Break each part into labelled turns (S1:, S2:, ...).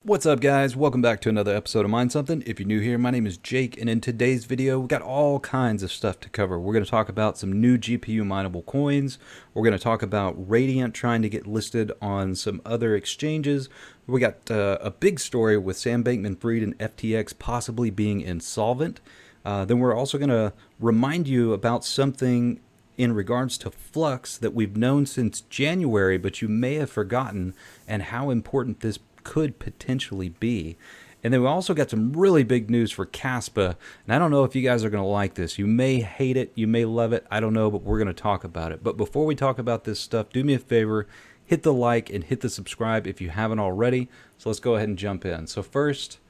S1: What's up, guys? Welcome back to another episode of Mind Something. If you're new here, my name is Jake, and in today's video, we got all kinds of stuff to cover. We're going to talk about some new GPU mineable coins. We're going to talk about Radiant trying to get listed on some other exchanges. We got a big story with Sam Bankman-Fried and FTX possibly being insolvent. Then we're also going to remind you about something in regards to Flux that we've known since January, but you may have forgotten, and how important this could potentially be. And then we also got some really big news for Kaspa, and I don't know if you guys are going to like this. You may hate it, you may love it, I don't know, but we're going to talk about it. But before we talk about this stuff, do me a favor, hit the like and hit the subscribe if you haven't already. So let's go ahead and jump in. So first,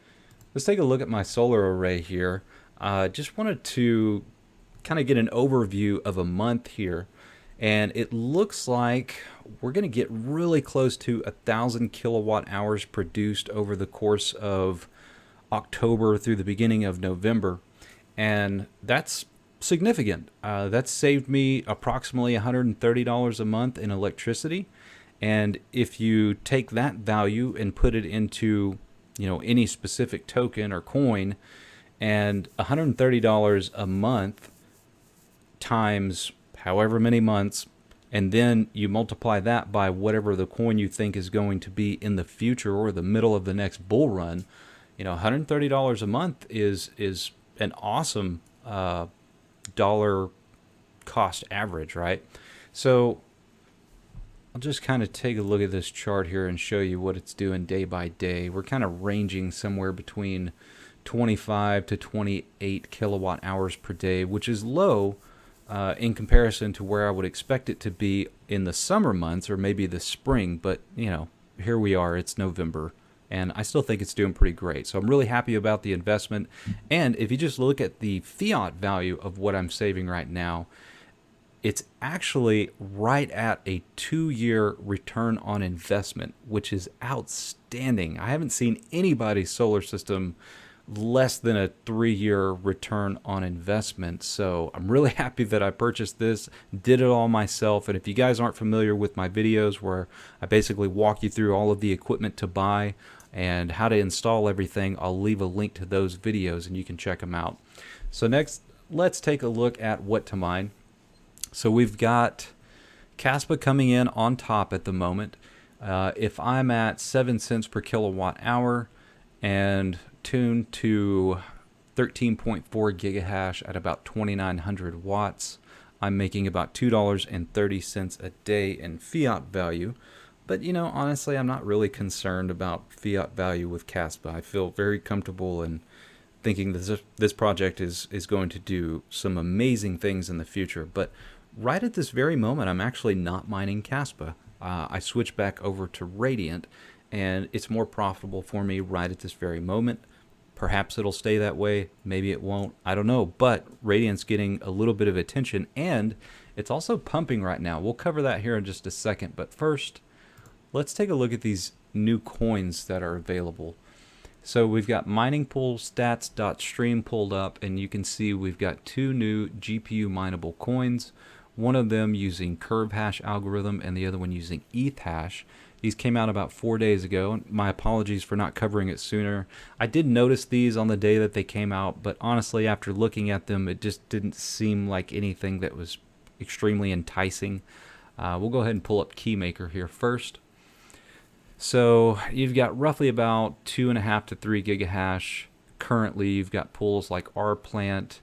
S1: let's take a look at my solar array here. Just wanted to kind of get an overview of a month here. And it looks like we're going to get really close to 1,000 kilowatt hours produced over the course of October through the beginning of November. And that's significant. That's saved me approximately $130 a month in electricity. And if you take that value and put it into, any specific token or coin, and $130 a month times however many months, and then you multiply that by whatever the coin you think is going to be in the future or the middle of the next bull run, $130 a month is an awesome dollar cost average, right? So I'll just kind of take a look at this chart here and show you what it's doing day by day. We're kind of ranging somewhere between 25 to 28 kilowatt hours per day, which is low in comparison to where I would expect it to be in the summer months or maybe the spring. But, here we are, it's November, and I still think it's doing pretty great. So I'm really happy about the investment. And if you just look at the fiat value of what I'm saving right now, it's actually right at a 2-year return on investment, which is outstanding. I haven't seen anybody's solar system less than a 3-year return on investment. So I'm really happy that I purchased this, did it all myself. And if you guys aren't familiar with my videos where I basically walk you through all of the equipment to buy and how to install everything, I'll leave a link to those videos and you can check them out. So next, let's take a look at what to mine. So we've got Kaspa coming in on top at the moment. If I'm at 7 cents per kilowatt hour and tuned to 13.4 gigahash at about 2,900 watts, I'm making about $2.30 a day in fiat value. But honestly, I'm not really concerned about fiat value with Kaspa. I feel very comfortable in thinking that this project is going to do some amazing things in the future. But right at this very moment, I'm actually not mining Kaspa. I switched back over to Radiant, and it's more profitable for me right at this very moment. Perhaps it'll stay that way, maybe it won't, I don't know, but Radiant's getting a little bit of attention, and it's also pumping right now. We'll cover that here in just a second, but first, let's take a look at these new coins that are available. So we've got miningpoolstats.stream pulled up, and you can see we've got 2 new GPU mineable coins, one of them using curve hash algorithm and the other one using ETH hash. These came out about 4 days ago. My apologies for not covering it sooner. I did notice these on the day that they came out, but honestly, after looking at them, it just didn't seem like anything that was extremely enticing. We'll go ahead and pull up Keymaker here first. So you've got roughly about 2.5 to 3 gigahash. Currently, you've got pools like rPlant.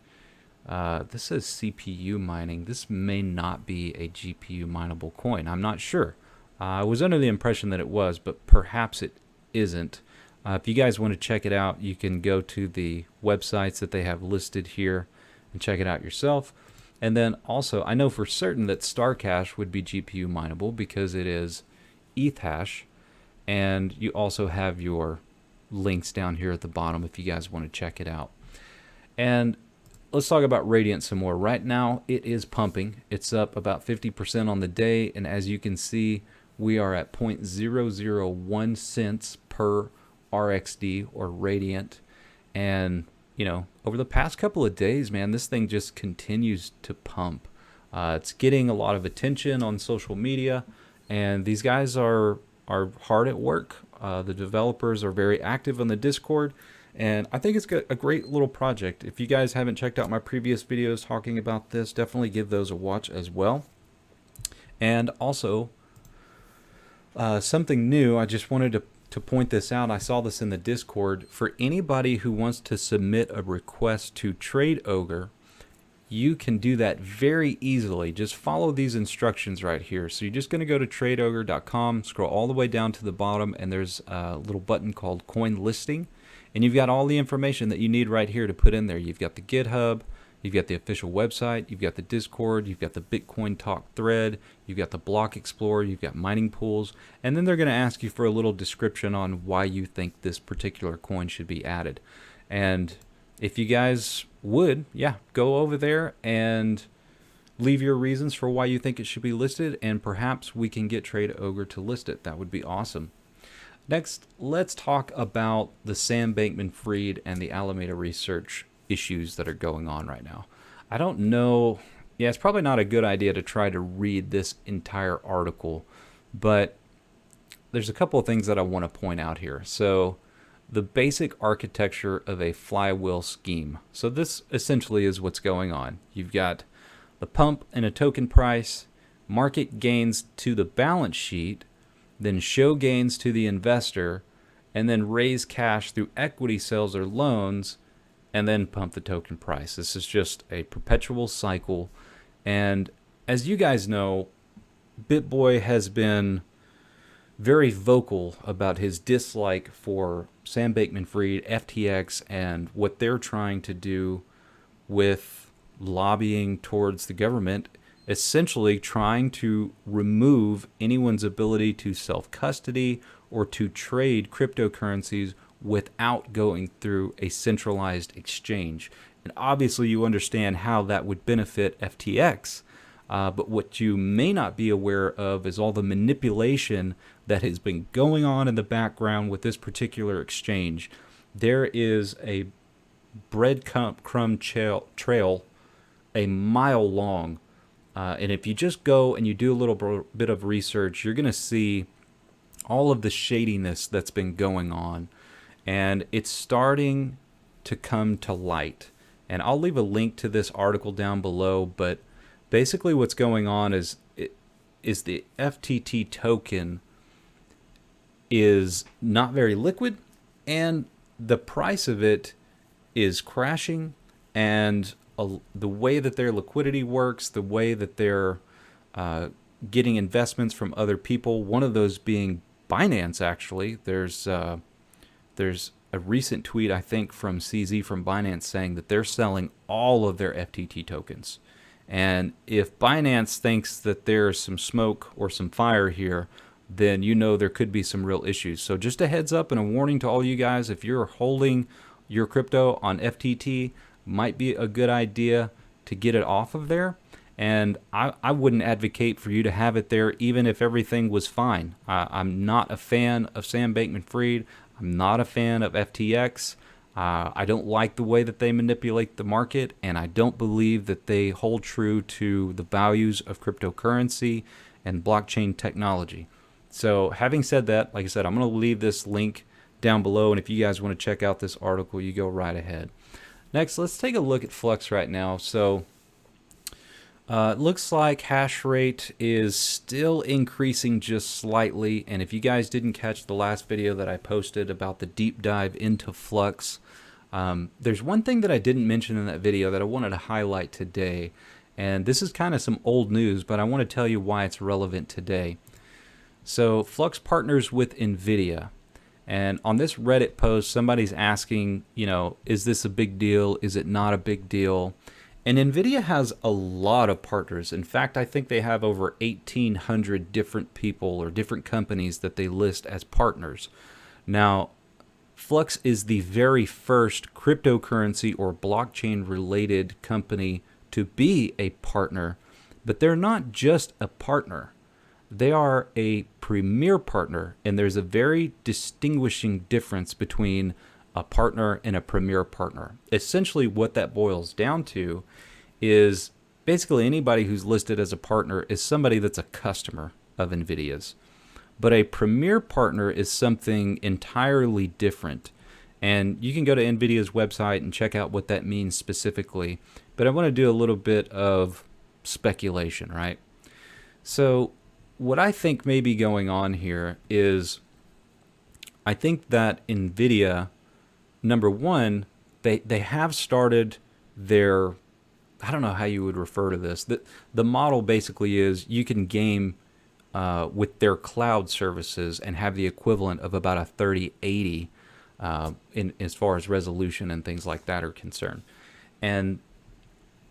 S1: This says CPU mining. This may not be a GPU mineable coin. I'm not sure. I was under the impression that it was, but perhaps it isn't. If you guys want to check it out, you can go to the websites that they have listed here and check it out yourself. And then also, I know for certain that StarCash would be GPU mineable because it is ETH hash. And you also have your links down here at the bottom if you guys want to check it out. And let's talk about Radiant some more. Right now, it is pumping. It's up about 50% on the day, and as you can see, we are at 0.001 cents per RXD or Radiant. And, over the past couple of days, man, this thing just continues to pump. It's getting a lot of attention on social media, and these guys are hard at work The developers are very active on the Discord, and I think it's a great little project. If you guys haven't checked out my previous videos talking about this, definitely give those a watch as well. And also, something new, I just wanted to point this out. I saw this in the Discord. For anybody who wants to submit a request to TradeOgre, you can do that very easily. Just follow these instructions right here. So you're just going to go to tradeogre.com, scroll all the way down to the bottom, and there's a little button called Coin Listing. And you've got all the information that you need right here to put in there. You've got the GitHub, you've got the official website, you've got the Discord, you've got the Bitcoin Talk thread, you've got the Block Explorer, you've got mining pools, and then they're going to ask you for a little description on why you think this particular coin should be added. And if you guys would, yeah, go over there and leave your reasons for why you think it should be listed, and perhaps we can get TradeOgre to list it. That would be awesome. Next, let's talk about the Sam Bankman-Fried and the Alameda Research issues that are going on right now. I don't know. Yeah, it's probably not a good idea to try to read this entire article, but there's a couple of things that I want to point out here. So, the basic architecture of a flywheel scheme. So this essentially is what's going on. You've got the pump in a token price, market gains to the balance sheet, then show gains to the investor, and then raise cash through equity sales or loans, and then pump the token price. This is just a perpetual cycle. And as you guys know, BitBoy has been very vocal about his dislike for Sam Bankman-Fried, FTX, and what they're trying to do with lobbying towards the government, essentially trying to remove anyone's ability to self-custody or to trade cryptocurrencies without going through a centralized exchange. And obviously you understand how that would benefit FTX. But what you may not be aware of is all the manipulation that has been going on in the background with this particular exchange. There is a breadcrumb trail a mile long. And if you just go and you do a little bit of research, you're going to see all of the shadiness that's been going on. And it's starting to come to light. And I'll leave a link to this article down below, but basically what's going on is the FTT token is not very liquid, and the price of it is crashing, and the way that their liquidity works, the way that they're getting investments from other people, one of those being Binance actually. There's a recent tweet, I think, from CZ from Binance saying that they're selling all of their FTT tokens. And if Binance thinks that there's some smoke or some fire here, then you know there could be some real issues. So just a heads up and a warning to all you guys, if you're holding your crypto on FTT, might be a good idea to get it off of there. And I wouldn't advocate for you to have it there even if everything was fine. I'm not a fan of Sam Bankman-Fried. I'm not a fan of FTX. I don't like the way that they manipulate the market, and I don't believe that they hold true to the values of cryptocurrency and blockchain technology. So having said that, like I said, I'm going to leave this link down below, and if you guys want to check out this article, you go right ahead. Next, let's take a look at Flux right now. So it looks like hash rate is still increasing just slightly, and if you guys didn't catch the last video that I posted about the deep dive into Flux, there's one thing that I didn't mention in that video that I wanted to highlight today, and this is kind of some old news, but I want to tell you why it's relevant today. So Flux partners with Nvidia, and on this Reddit post, somebody's asking, you know, is this a big deal? Is it not a big deal? And Nvidia has a lot of partners. In fact, I think they have over 1,800 different people or different companies that they list as partners. Now, Flux is the very first cryptocurrency or blockchain related company to be a partner, but they're not just a partner. They are a premier partner, and there's a very distinguishing difference between a partner and a premier partner. Essentially what that boils down to is basically anybody who's listed as a partner is somebody that's a customer of NVIDIA's. But a premier partner is something entirely different. And you can go to NVIDIA's website and check out what that means specifically. But I want to do a little bit of speculation, right? So what I think may be going on here is I think that NVIDIA, number one, they have started their, I don't know how you would refer to this. The model basically is you can game with their cloud services and have the equivalent of about a 3080 in as far as resolution and things like that are concerned. And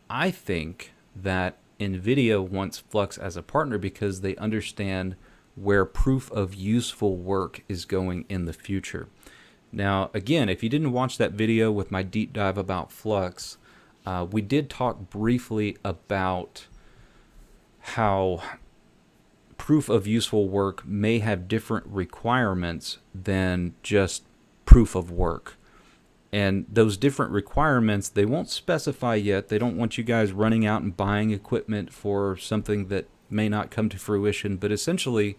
S1: I think that NVIDIA wants Flux as a partner because they understand where proof of useful work is going in the future. Now, again, if you didn't watch that video with my deep dive about Flux, we did talk briefly about how proof of useful work may have different requirements than just proof of work. And those different requirements, they won't specify yet. They don't want you guys running out and buying equipment for something that may not come to fruition. But essentially,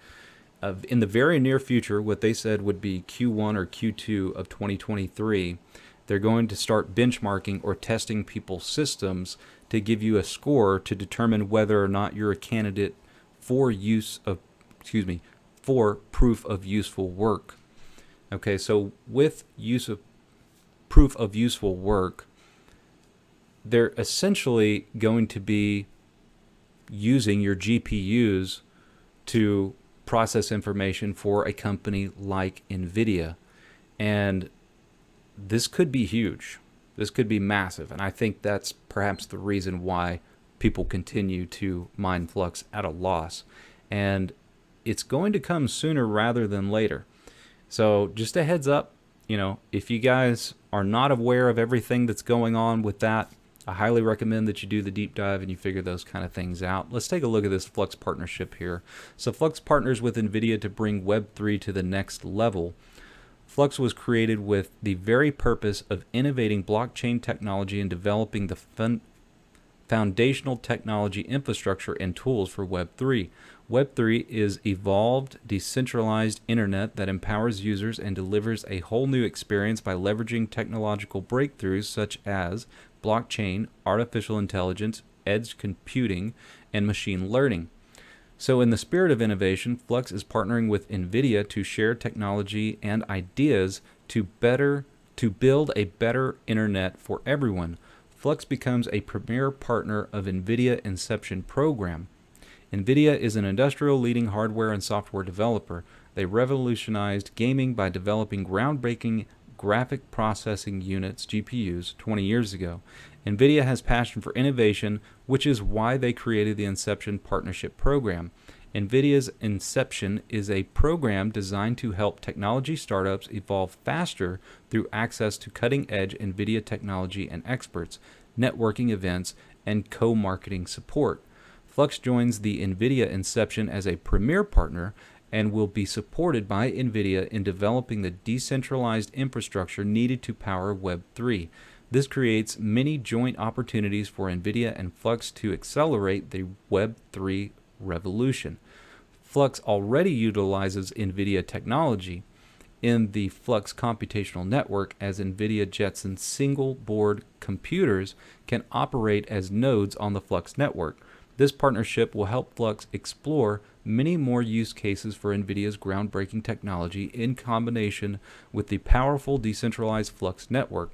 S1: in the very near future, what they said would be Q1 or Q2 of 2023, they're going to start benchmarking or testing people's systems to give you a score to determine whether or not you're a candidate for for proof of useful work. Okay, so with use of proof of useful work, they're essentially going to be using your GPUs to process information for a company like NVIDIA. And this could be huge. This could be massive. And I think that's perhaps the reason why people continue to mine Flux at a loss. And it's going to come sooner rather than later. So just a heads up, if you guys are not aware of everything that's going on with that, I highly recommend that you do the deep dive and you figure those kind of things out. Let's take a look at this Flux partnership here. So Flux partners with NVIDIA to bring Web3 to the next level. Flux was created with the very purpose of innovating blockchain technology and developing the foundational technology infrastructure and tools for Web3. Web3 is evolved, decentralized internet that empowers users and delivers a whole new experience by leveraging technological breakthroughs such as blockchain, artificial intelligence, edge computing, and machine learning. So in the spirit of innovation, Flux is partnering with NVIDIA to share technology and ideas to build a better internet for everyone. Flux becomes a premier partner of NVIDIA Inception program. NVIDIA is an industrial leading hardware and software developer. They revolutionized gaming by developing groundbreaking graphic processing units, GPUs, 20 years ago. NVIDIA has passion for innovation, which is why they created the Inception Partnership Program. NVIDIA's Inception is a program designed to help technology startups evolve faster through access to cutting-edge NVIDIA technology and experts, networking events, and co-marketing support. Flux joins the NVIDIA Inception as a premier partner and will be supported by NVIDIA in developing the decentralized infrastructure needed to power Web3. This creates many joint opportunities for NVIDIA and Flux to accelerate the Web3 revolution. Flux already utilizes NVIDIA technology in the Flux computational network, as NVIDIA Jetson's single board computers can operate as nodes on the Flux network. This partnership will help Flux explore many more use cases for NVIDIA's groundbreaking technology in combination with the powerful decentralized Flux network.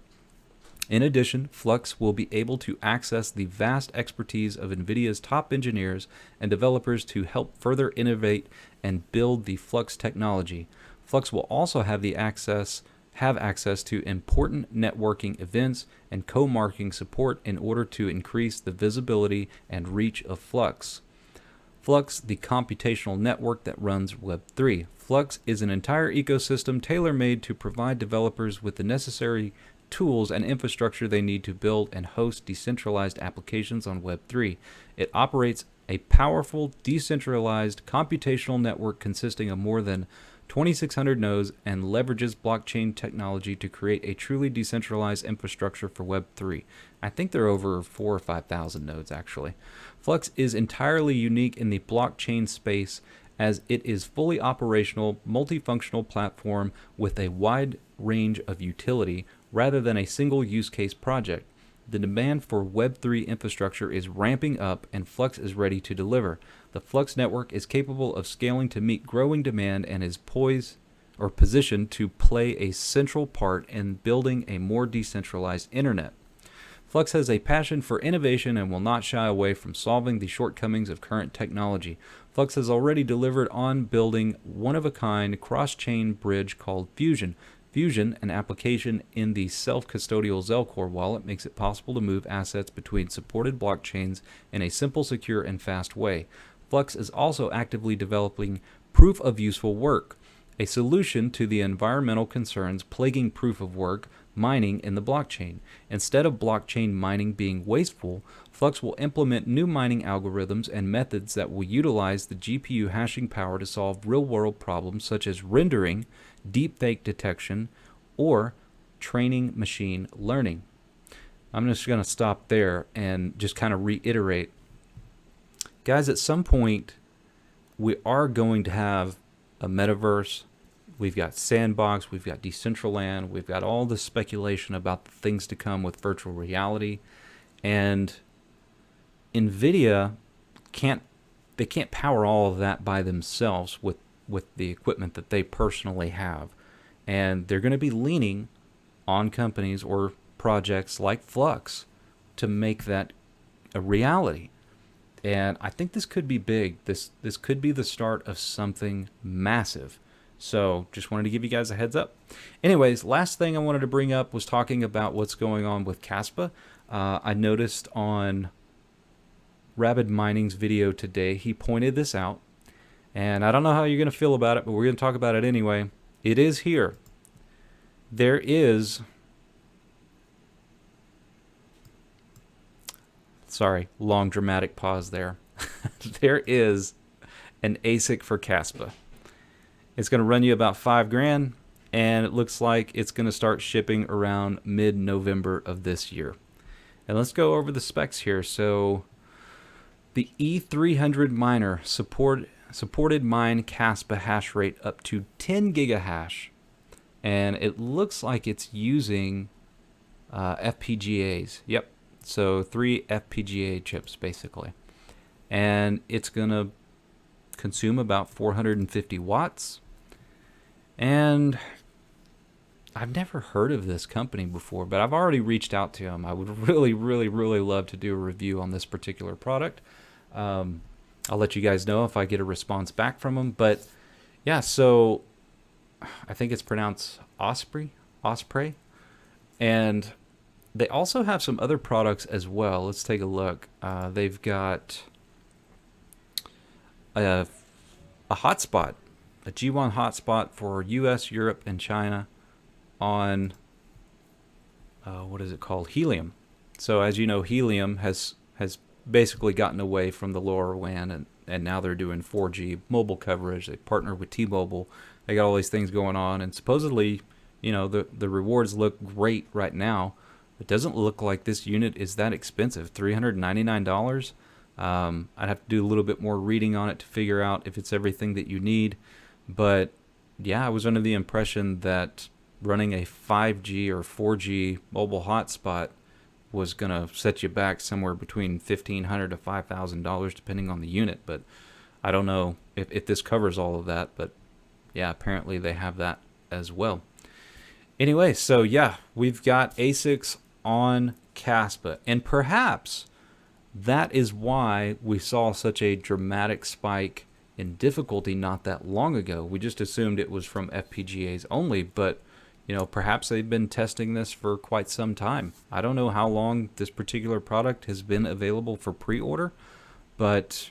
S1: In addition, Flux will be able to access the vast expertise of NVIDIA's top engineers and developers to help further innovate and build the Flux technology. Flux will also have access to important networking events and co-marketing support in order to increase the visibility and reach of Flux. Flux, the computational network that runs Web3. Flux is an entire ecosystem tailor-made to provide developers with the necessary tools and infrastructure they need to build and host decentralized applications on Web3. It operates a powerful, decentralized computational network consisting of more than 2,600 nodes and leverages blockchain technology to create a truly decentralized infrastructure for Web3. I think there are over 4,000 or 5,000 nodes actually. Flux is entirely unique in the blockchain space as it is fully operational, multifunctional platform with a wide range of utility rather than a single use case project. The demand for Web3 infrastructure is ramping up and Flux is ready to deliver. The Flux network is capable of scaling to meet growing demand and is positioned to play a central part in building a more decentralized internet. Flux has a passion for innovation and will not shy away from solving the shortcomings of current technology. Flux has already delivered on building one-of-a-kind cross-chain bridge called Fusion. Fusion, an application in the self-custodial Zelcore wallet, makes it possible to move assets between supported blockchains in a simple, secure, and fast way. Flux is also actively developing proof of useful work, a solution to the environmental concerns plaguing proof of work mining in the blockchain. Instead of blockchain mining being wasteful, Flux will implement new mining algorithms and methods that will utilize the GPU hashing power to solve real-world problems such as rendering, deepfake detection, or training machine learning. I'm just going to stop there and just kind of reiterate. Guys, at some point, we are going to have a metaverse. We've got Sandbox, we've got Decentraland, we've got all this speculation about the things to come with virtual reality. And Nvidia can't power all of that by themselves with the equipment that they personally have. And they're going to be leaning on companies or projects like Flux to make that a reality. And I think this could be big. This could be the start of something massive. So just wanted to give you guys a heads up. Anyways, last thing I wanted to bring up was talking about what's going on with Kaspa. I noticed on Rabid Mining's video today, he pointed this out. And I don't know how you're going to feel about it, but we're going to talk about it anyway. It is here. There is... Sorry, long dramatic pause there. There is an ASIC for Kaspa. It's going to run you about $5,000, and it looks like it's going to start shipping around mid-November of this year. And let's go over the specs here. So the E300 miner supported mine Kaspa hash rate up to 10 gigahash, and it looks like it's using FPGAs. Yep, so 3 FPGA chips basically, and it's gonna consume about 450 watts. And I've never heard of this company before, but I've already reached out to them. I would really love to do a review on this particular product. I'll let you guys know if I get a response back from them. But yeah, so I think it's pronounced Osprey. And they also have some other products as well. Let's take a look. They've got a hotspot, a G1 hotspot for US, Europe, and China on, what is it called? Helium. So as you know, Helium has basically gotten away from the LoRaWAN, and now they're doing 4G mobile coverage. They partner with T-Mobile. They got all these things going on, and supposedly, you know, the rewards look great right now. It doesn't look like this unit is that expensive, $399. I'd have to do a little bit more reading on it to figure out if it's everything that you need. But yeah, I was under the impression that running a 5G or 4G mobile hotspot was going to set you back somewhere between $1,500 to $5,000 depending on the unit. But I don't know if this covers all of that. But yeah, apparently they have that as well. Anyway, so yeah, we've got ASICs on Kaspa, and perhaps that is why we saw such a dramatic spike in difficulty not that long ago. We just assumed it was from FPGAs only, but you know, perhaps they've been testing this for quite some time. I don't know how long this particular product has been available for pre-order, but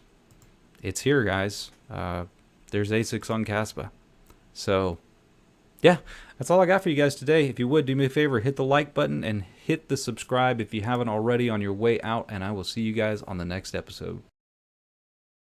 S1: it's here, guys. There's ASICs on Kaspa. So yeah, that's all I got for you guys today. If you would, do me a favor, hit the like button and hit the subscribe if you haven't already on your way out, and I will see you guys on the next episode.